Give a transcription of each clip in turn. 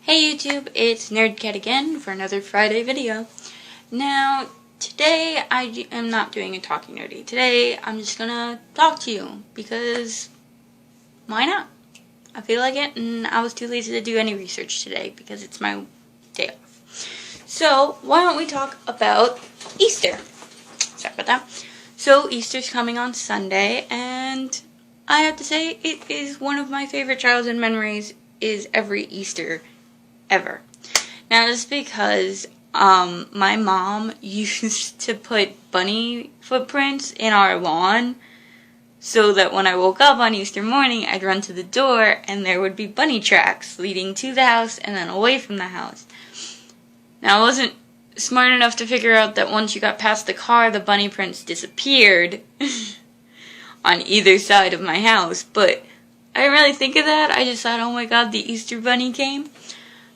Hey YouTube, it's NerdCat again for another Friday video. Now, today I am not doing a Talking Nerdy. Today I'm just gonna talk to you because why not? I feel like it, and I was too lazy to do any research today because it's my day off. So, why don't we talk about Easter? Sorry about that. So, Easter's coming on Sunday, and I have to say it is one of my favorite childhood memories is every Easter ever. Now, this is because my mom used to put bunny footprints in our lawn so that when I woke up on Easter morning, I'd run to the door and there would be bunny tracks leading to the house and then away from the house. Now, I wasn't smart enough to figure out that once you got past the car, the bunny prints disappeared on either side of my house, but I didn't really think of that. I just thought, oh my god, the Easter bunny came.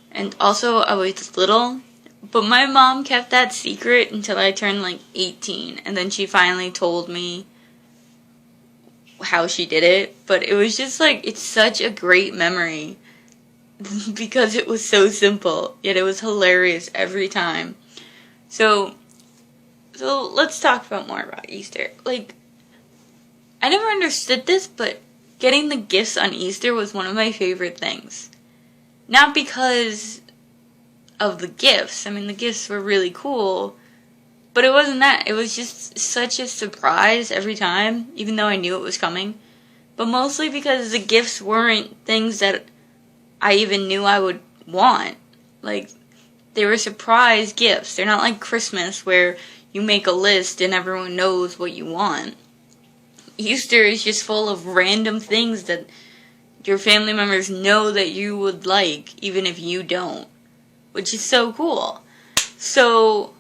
And also, I was little, but my mom kept that secret until I turned like 18, and then she finally told me how she did it. But it was just like, it's such a great memory because it was so simple, yet it was hilarious every time. So let's talk about more about Easter. Like, I never understood this, but getting the gifts on Easter was one of my favorite things. Not because of the gifts. I mean, the gifts were really cool, but it wasn't that. It was just such a surprise every time, even though I knew it was coming. But mostly because the gifts weren't things that I even knew I would want. Like, they were surprise gifts. They're not like Christmas where you make a list and everyone knows what you want. Easter is just full of random things that your family members know that you would like, even if you don't, which is so cool. So,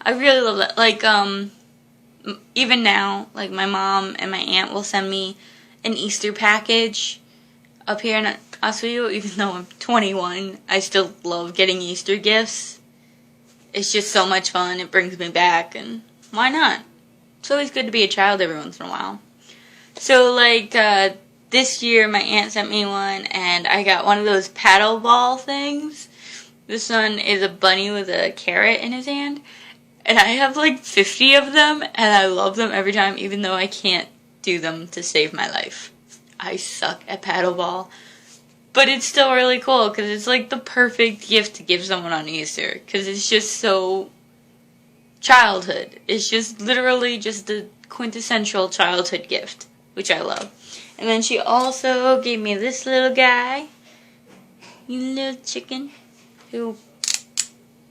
I really love that. Like, even now, like, my mom and my aunt will send me an Easter package up here in Oswego. Even though I'm 21, I still love getting Easter gifts. It's just so much fun. It brings me back, and why not? It's always good to be a child every once in a while. So, like, this year, my aunt sent me one, and I got one of those paddle ball things. This one is a bunny with a carrot in his hand, and I have like 50 of them, and I love them every time, even though I can't do them to save my life. I suck at paddle ball, but it's still really cool, because it's like the perfect gift to give someone on Easter, because it's just so childhood. It's just literally just the quintessential childhood gift, which I love. And then she also gave me this little guy, you little chicken, who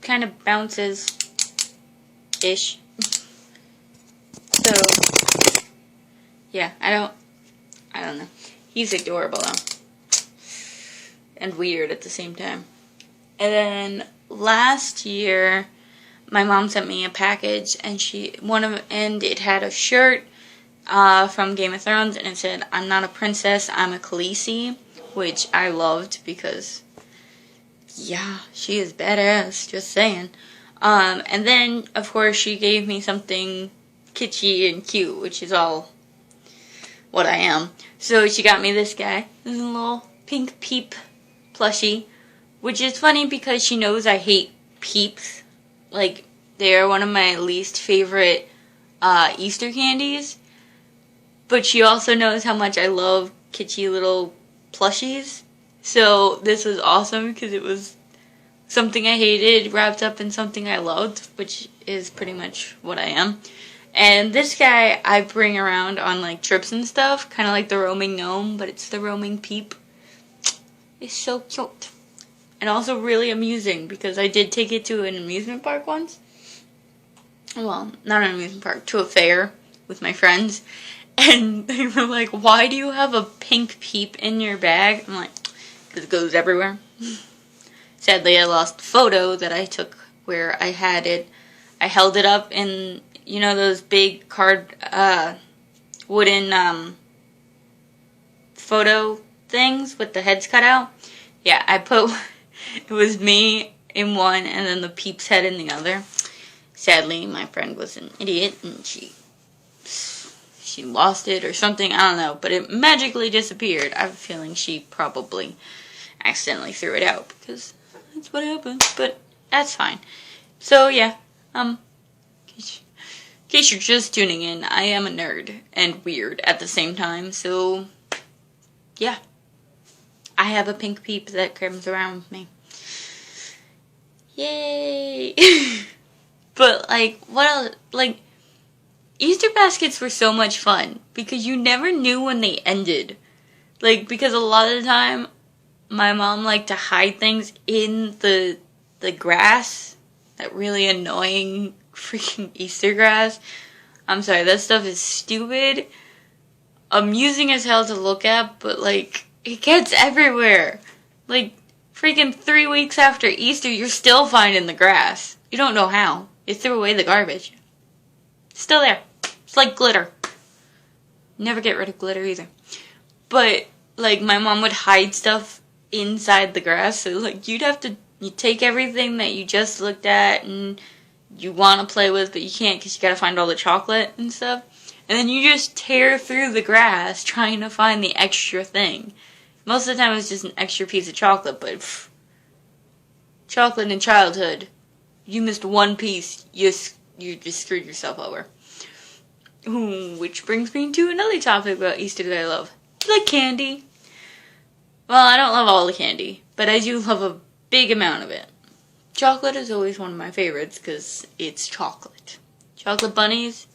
kind of bounces-ish. So, yeah, I don't know. He's adorable, though. And weird at the same time. And then last year, my mom sent me a package, and it had a shirt from Game of Thrones, and it said, "I'm not a princess, I'm a Khaleesi," which I loved because, yeah, she is badass, just saying. And then, of course, she gave me something kitschy and cute, which is all what I am. So she got me this guy, this little pink peep plushie, which is funny because she knows I hate peeps. Like, they are one of my least favorite Easter candies. But she also knows how much I love kitschy little plushies. So this was awesome because it was something I hated wrapped up in something I loved, which is pretty much what I am. And this guy I bring around on like trips and stuff, kind of like the roaming gnome, but it's the roaming peep. It's so cute. And also really amusing because I did take it to an amusement park once. Well, not an amusement park, to a fair with my friends. And they were like, "Why do you have a pink peep in your bag?" I'm like, "Because it goes everywhere." Sadly, I lost the photo that I took where I had it. I held it up in, you know, those big wooden photo things with the heads cut out. Yeah, it was me in one and then the peep's head in the other. Sadly, my friend was an idiot and she lost it or something, I don't know, but it magically disappeared. I have a feeling she probably accidentally threw it out because That's what happens, but that's fine. So yeah, in case you're just tuning in, I am a nerd and weird at the same time, so yeah. I have a pink peep that comes around with me. Yay! But like, what else? Like, Easter baskets were so much fun because you never knew when they ended. Like, because a lot of the time, my mom liked to hide things in the grass. That really annoying freaking Easter grass. I'm sorry, that stuff is stupid. Amusing as hell to look at, but like, it gets everywhere. Like, freaking 3 weeks after Easter, you're still finding the grass. You don't know how. You threw away the garbage. It's still there. It's like glitter. Never get rid of glitter either. But, like, my mom would hide stuff inside the grass. So, like, you take everything that you just looked at and you want to play with, but you can't because you got to find all the chocolate and stuff. And then you just tear through the grass trying to find the extra thing. Most of the time it was just an extra piece of chocolate, but chocolate in childhood, you missed one piece, you just screwed yourself over. Ooh, which brings me to another topic about Easter that I love. The candy. Well, I don't love all the candy, but I do love a big amount of it. Chocolate is always one of my favorites because it's chocolate. Chocolate bunnies,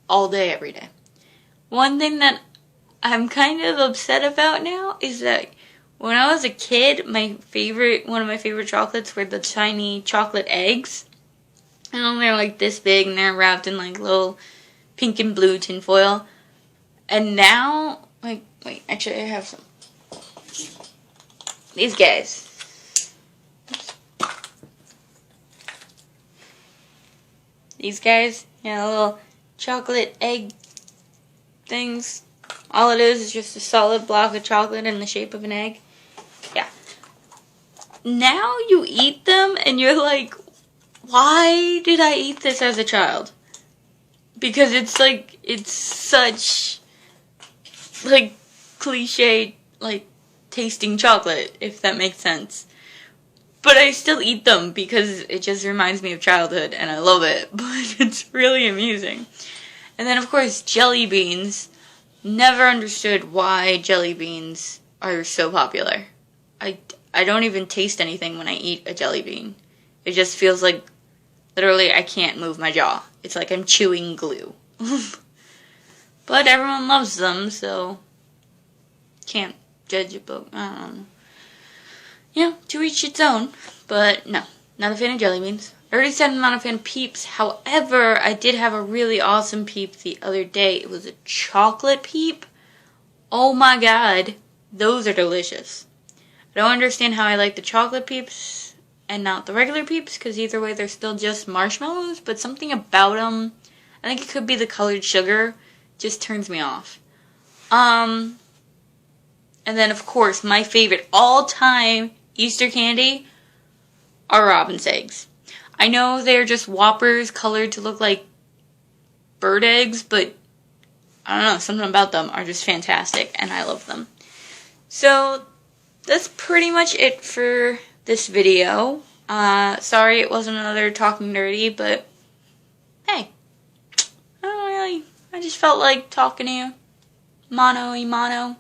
all day, every day. One thing that I'm kind of upset about now is that when I was a kid, one of my favorite chocolates were the tiny chocolate eggs. And they're like this big and they're wrapped in like little pink and blue tinfoil. And now, like, wait, actually I have some. These guys. These guys, little chocolate egg things. All it is just a solid block of chocolate in the shape of an egg. Yeah. Now you eat them and you're like, why did I eat this as a child? Because it's such, like, cliche, like, tasting chocolate, if that makes sense. But I still eat them because it just reminds me of childhood and I love it. But it's really amusing. And then, of course, jelly beans. Never understood why jelly beans are so popular. I don't even taste anything when I eat a jelly bean. It just feels like, literally, I can't move my jaw. It's like I'm chewing glue. But everyone loves them, so can't judge a book. I don't know. Yeah, to each its own. But no, not a fan of jelly beans. I already said I'm not a fan of Peeps. However, I did have a really awesome Peep the other day. It was a chocolate Peep. Oh my god. Those are delicious. I don't understand how I like the chocolate Peeps and not the regular Peeps, because either way they're still just marshmallows, but something about them, I think it could be the colored sugar, just turns me off. And then, of course, my favorite all-time Easter candy are Robin's eggs. I know they're just Whoppers colored to look like bird eggs, but I don't know, something about them are just fantastic, and I love them. So, that's pretty much it for this video. Sorry it wasn't another Talking Nerdy, but hey, I just felt like talking to you. Mano y mano.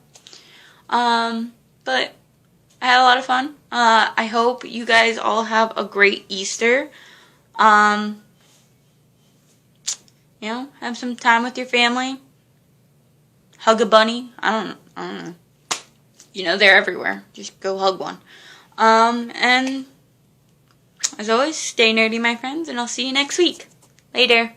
But I had a lot of fun. I hope you guys all have a great Easter. Have some time with your family. Hug a bunny. I don't know. They're everywhere. Just go hug one. And as always, stay nerdy, my friends, and I'll see you next week. Later.